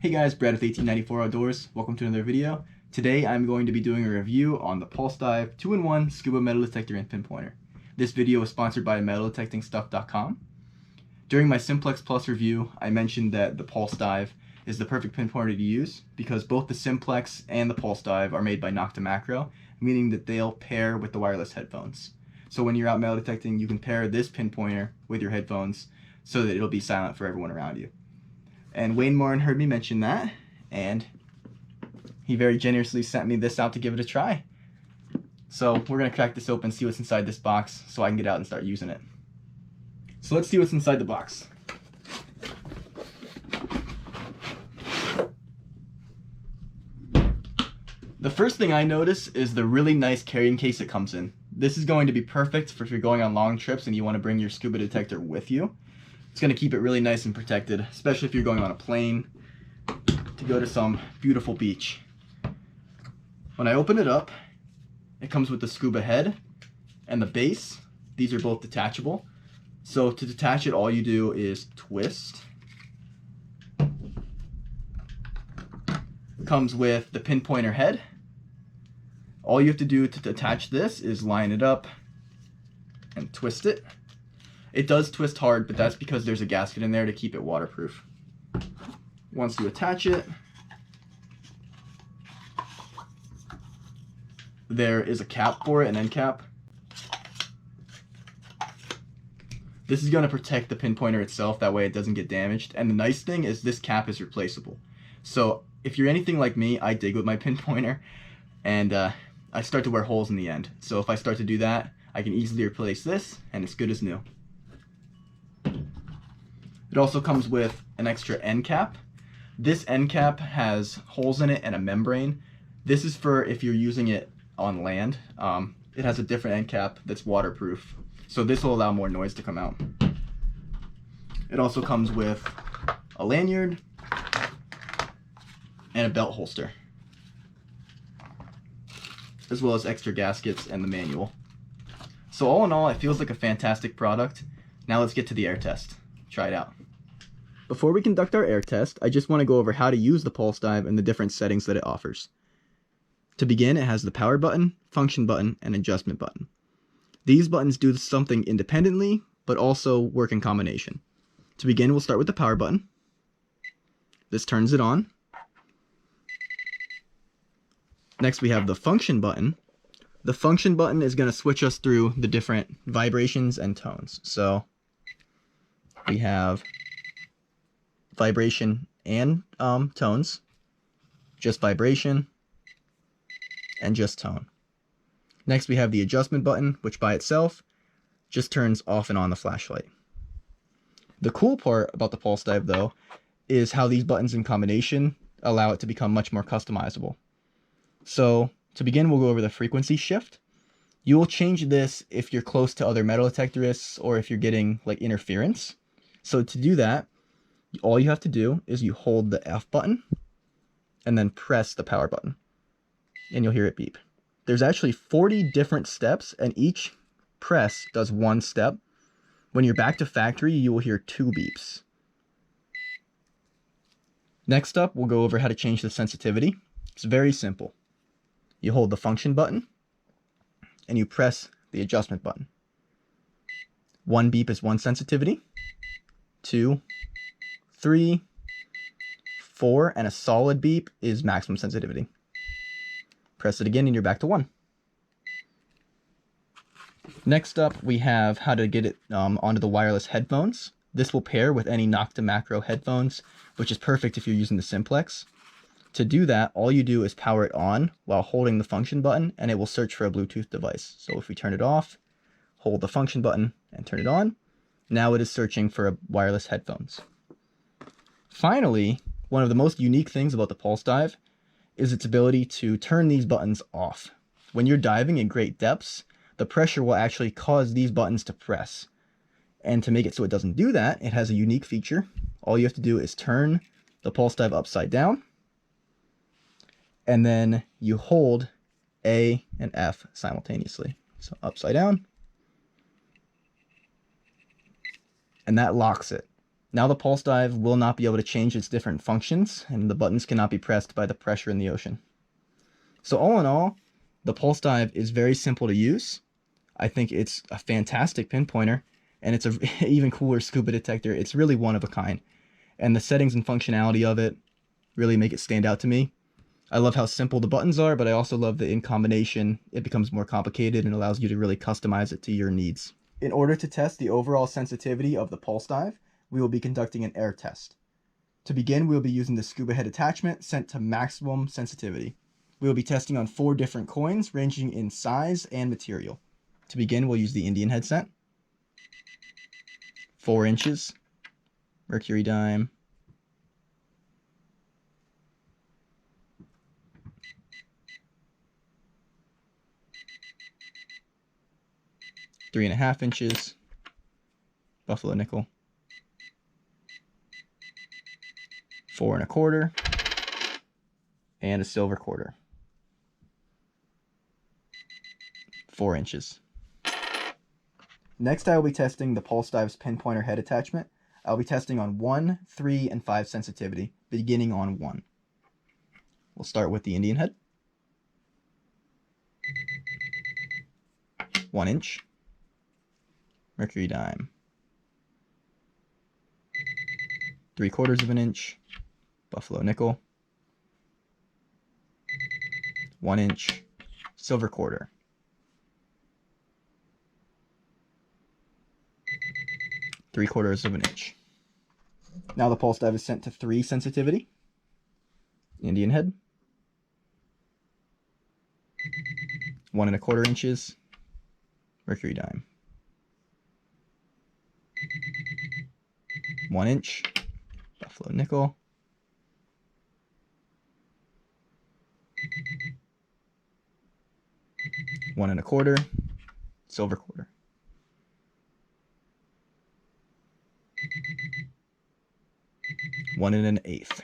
Hey guys, Brad with 1894 Outdoors. Welcome to another video. Today I'm going to be doing a review on the PulseDive 2-in-1 Scuba Metal Detector and Pinpointer. This video is sponsored by metaldetectingstuff.com. During my Simplex Plus review, I mentioned that the PulseDive is the perfect pinpointer to use because both the Simplex and the PulseDive are made by Nokta Makro, meaning that they'll pair with the wireless headphones. So when you're out metal detecting, you can pair this pinpointer with your headphones so that it'll be silent for everyone around you. And Wayne Morin heard me mention that, and he very generously sent me this out to give it a try. So we're going to crack this open, see what's inside this box, so I can get out and start using it. So let's see what's inside the box. The first thing I notice is the really nice carrying case it comes in. This is going to be perfect for if you're going on long trips and you want to bring your scuba detector with you. It's going to keep it really nice and protected, especially if you're going on a plane to go to some beautiful beach. When I open it up, it comes with the scuba head and the base. These are both detachable. So to detach it, all you do is twist. It comes with the pinpointer head. All you have to do to detach this is line it up and twist it. It does twist hard, but that's because there's a gasket in there to keep it waterproof. Once you attach it, there is a cap for it, an end cap. This is going to protect the pinpointer itself, that way it doesn't get damaged. And the nice thing is this cap is replaceable. So if you're anything like me, I dig with my pinpointer, and I start to wear holes in the end. So if I start to do that, I can easily replace this, and it's good as new. It also comes with an extra end cap. This end cap has holes in it and a membrane. This is for if you're using it on land. It has a different end cap that's waterproof, so this will allow more noise to come out. It also comes with a lanyard and a belt holster, as well as extra gaskets and the manual. So all in all, it feels like a fantastic product. Now let's get to the air test. Try it out. Before we conduct our air test, I just want to go over how to use the PulseDive and the different settings that it offers. To begin, it has the power button, function button, and adjustment button. These buttons do something independently, but also work in combination. To begin, we'll start with the power button. This turns it on. Next, we have the function button. The function button is going to switch us through the different vibrations and tones. So we have vibration and tones, just vibration, and just tone. Next, we have the adjustment button, which by itself just turns off and on the flashlight. The cool part about the PulseDive, though, is how these buttons in combination allow it to become much more customizable. So to begin, we'll go over the frequency shift. You will change this if you're close to other metal detectorists or if you're getting like interference. So to do that, all you have to do is you hold the F button and then press the power button, and you'll hear it beep. There's actually 40 different steps, and each press does one step. When you're back to factory, you will hear 2 beeps. Next up, we'll go over how to change the sensitivity. It's very simple. You hold the function button and you press the adjustment button. 1 beep is 1 sensitivity, 2, 3, 4, and a solid beep is maximum sensitivity. Press it again and you're back to 1. Next up, we have how to get it onto the wireless headphones. This will pair with any Nokta Makro headphones, which is perfect if you're using the Simplex. To do that, all you do is power it on while holding the function button, and it will search for a Bluetooth device. So if we turn it off, hold the function button, and turn it on, now it is searching for wireless headphones. Finally, one of the most unique things about the PulseDive is its ability to turn these buttons off. When you're diving in great depths, the pressure will actually cause these buttons to press. And to make it so it doesn't do that, it has a unique feature. All you have to do is turn the PulseDive upside down, and then you hold A and F simultaneously. So upside down, and that locks it. Now the PulseDive will not be able to change its different functions, and the buttons cannot be pressed by the pressure in the ocean. So all in all, the PulseDive is very simple to use. I think it's a fantastic pinpointer, and it's a even cooler scuba detector. It's really one of a kind, and the settings and functionality of it really make it stand out to me. I love how simple the buttons are, but I also love that in combination it becomes more complicated and allows you to really customize it to your needs. In order to test the overall sensitivity of the PulseDive, we will be conducting an air test. To begin, we will be using the Scuba head attachment set to maximum sensitivity. We will be testing on 4 different coins ranging in size and material. To begin, we'll use the Indian headset, 4 inches, mercury dime, (3.5 inches), buffalo nickel, 4.25, and a silver quarter, 4 inches. Next, I will be testing the PulseDive's pinpointer head attachment. I'll be testing on 1, 3, and 5 sensitivity, beginning on 1. We'll start with the Indian head. 1 inch, mercury dime, 3/4 inch, buffalo nickel, 1 inch, silver quarter, 3/4 inch. Now the PulseDive is sent to 3 sensitivity. Indian head, 1.25 inches, mercury dime, 1 inch, buffalo nickel, 1.25, silver quarter, 1 1/8.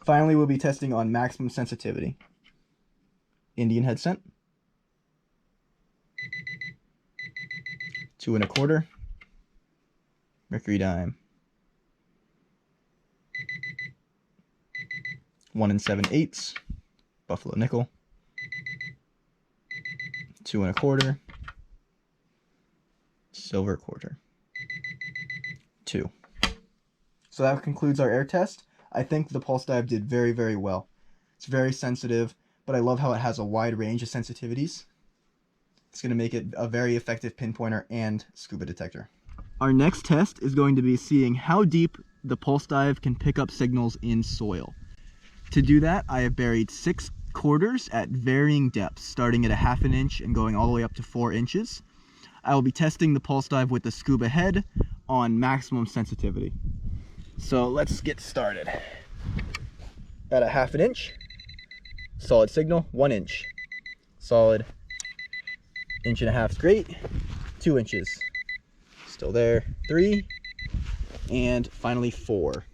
Finally, we'll be testing on maximum sensitivity. Indian head sent, 2.25, mercury dime, 1 7/8, buffalo nickel, 2.25, silver quarter, 2. So that concludes our air test. I think the PulseDive did very, very well. It's very sensitive, but I love how it has a wide range of sensitivities. It's going to make it a very effective pinpointer and scuba detector. Our next test is going to be seeing how deep the PulseDive can pick up signals in soil. To do that, I have buried 6 quarters at varying depths, starting at 1/2 inch and going all the way up to 4 inches. I will be testing the PulseDive with the Scuba head on maximum sensitivity. So let's get started. At 1/2 inch, solid signal, 1 inch. Solid, 1.5 inches, great. 2 inches, still there, 3, and finally 4.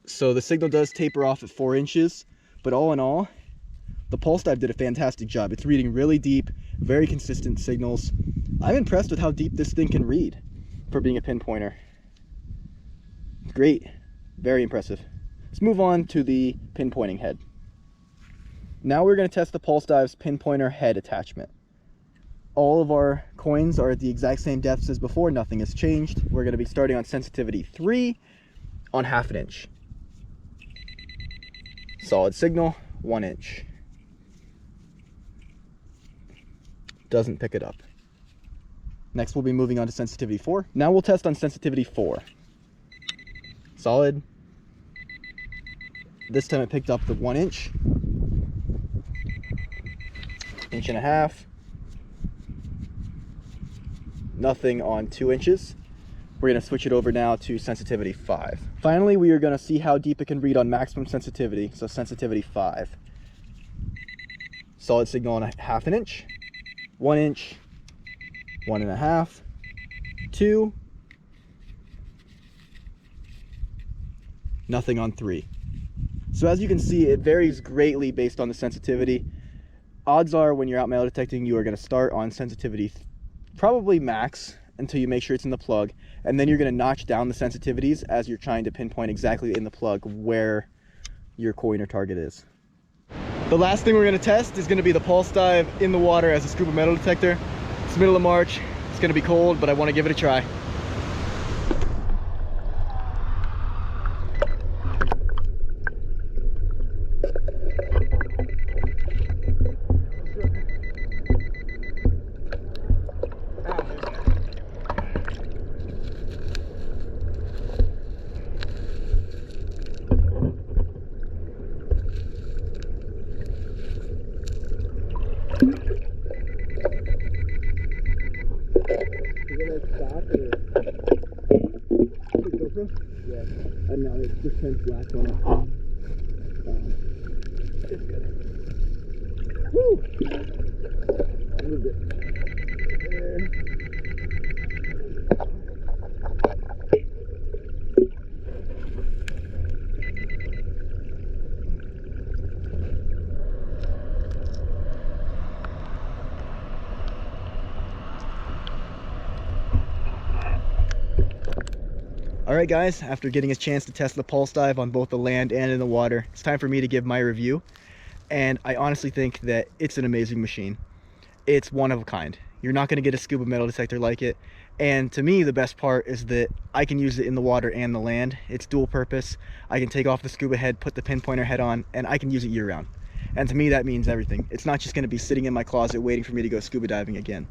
So the signal does taper off at 4 inches, but all in all, the PulseDive did a fantastic job. It's reading really deep, very consistent signals. I'm impressed with how deep this thing can read for being a pinpointer. Great, very impressive. Let's move on to the pinpointing head. Now we're going to test the PulseDive's pinpointer head attachment. All of our coins are at the exact same depths as before, nothing has changed. We're going to be starting on sensitivity 3 on 1/2 inch. Solid signal, 1 inch. Doesn't pick it up. Next we'll be moving on to sensitivity 4. Now we'll test on sensitivity 4. Solid. This time it picked up the 1 inch. 1.5 inches. Nothing on 2 inches. We're going to switch it over now to sensitivity 5. Finally, we are going to see how deep it can read on maximum sensitivity. So sensitivity 5. Solid signal on 1/2 inch. 1 inch. 1.5. 2. Nothing on 3. So as you can see, it varies greatly based on the sensitivity. Odds are when you're out metal detecting, you are going to start on sensitivity probably max until you make sure it's in the plug, and then you're going to notch down the sensitivities as you're trying to pinpoint exactly in the plug where your coin or target is. The last thing we're going to test is going to be the PulseDive in the water as a scuba metal detector. It's middle of March, it's going to be cold, but I want to give it a try. Yeah, I know, it just turned black on it. It's good. Woo! I moved it. There. Alright guys, after getting a chance to test the PulseDive on both the land and in the water, it's time for me to give my review. And I honestly think that it's an amazing machine. It's one of a kind. You're not going to get a scuba metal detector like it. And to me, the best part is that I can use it in the water and the land. It's dual purpose. I can take off the scuba head, put the pinpointer head on, and I can use it year round. And to me, that means everything. It's not just going to be sitting in my closet waiting for me to go scuba diving again.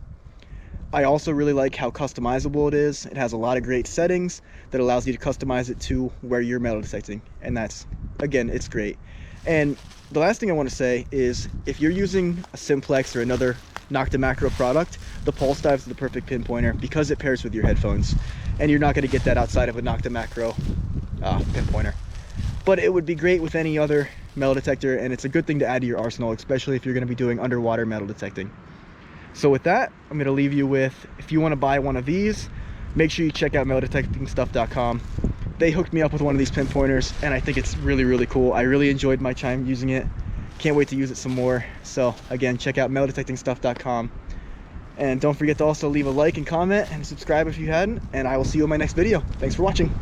I also really like how customizable it is. It has a lot of great settings that allows you to customize it to where you're metal detecting. And that's, again, it's great. And the last thing I want to say is if you're using a Simplex or another Nokta Makro product, the PulseDive is the perfect pinpointer because it pairs with your headphones. And you're not going to get that outside of a Nokta Makro pinpointer. But it would be great with any other metal detector, and it's a good thing to add to your arsenal, especially if you're going to be doing underwater metal detecting. So with that, I'm going to leave you with, if you want to buy one of these, make sure you check out metalDetectingStuff.com. They hooked me up with one of these pinpointers, and I think it's really, really cool. I really enjoyed my time using it. Can't wait to use it some more. So again, check out metalDetectingStuff.com. And don't forget to also leave a like and comment and subscribe if you hadn't, and I will see you in my next video. Thanks for watching.